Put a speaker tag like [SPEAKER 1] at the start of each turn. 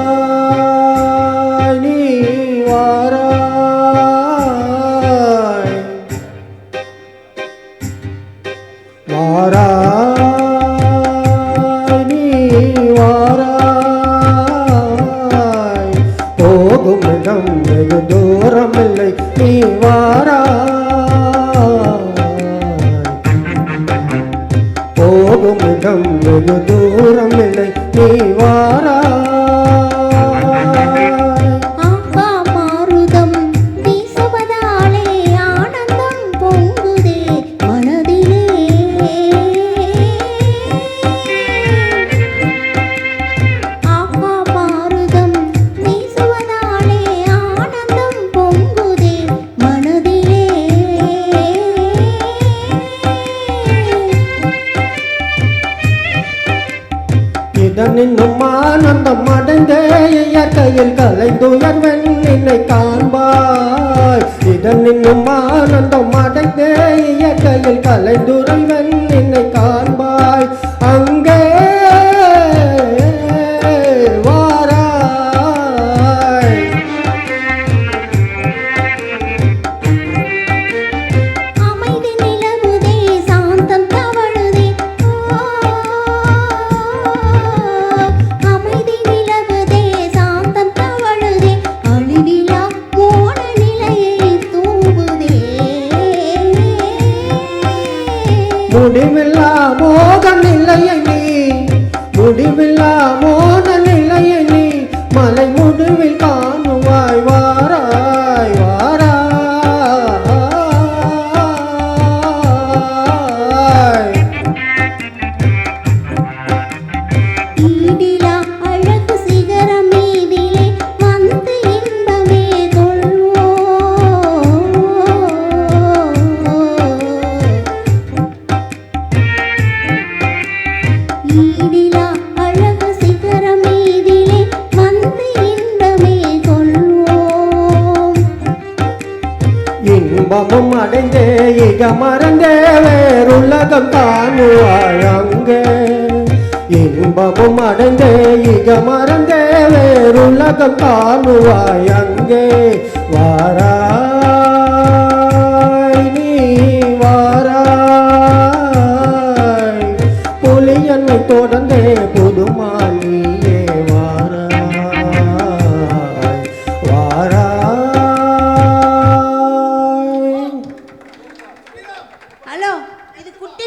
[SPEAKER 1] வாராய் நீ வாராய் வாராய் நீ வாராய் போகும் இடம் வெகு தூரமில்லை நீ வாராய் போகும் இடம் வெகு தூரமில்லை நீ வாராய்
[SPEAKER 2] மாருதம் வீசுவதாலே ஆனந்தம் பொங்குதே மனதிலே மாருதம் வீசுவதாலே ஆனந்தம் பொங்குதே மனதிலே
[SPEAKER 1] இதனின்னும் ஆனந்தம் அடைந்தே இயற்கையில் கலைந்துயர்வன் நின்னை காண்பாய் இதனின்னும் ஆனந்தம் அடைந்தே இயற்கையில் கலைந்துரைவன் நின்னை காண்பாய் அங்கே வாராய்
[SPEAKER 2] அமைதி நிலவுதே சாந்தம் தவழுதே அமைதி நிலவுதே சாந்தம் தவழுதே அழிவிலா மோன நிலையை தூவுதே
[SPEAKER 1] முடிவில்லா மோக நிலையை நீ முடிவில்லா மோன நிலையை நீ மலை முடிவில் காணுவாய் வாராய் வாராய்
[SPEAKER 2] ஈடிலா அழகு சிகரம் மீதிலே வந்து இன்பமே ஈடிலா அழகு சிகரம் மீதிலே வந்து இன்பமே கொள்வோம்
[SPEAKER 1] இன்பமும் அடைந்தே இக மறந்தே வேறுலகம் காணுவாய் அங்கே இன்பமும் அடைந்தே இக மறந்தே வேறுலகம் காணுவாய் அங்கே வாராய் நீ வாராய் புலியன்னை தொடர்ந்தே புதுமானியே வாராய் வாராய்
[SPEAKER 2] ஹலோ இது குட்டி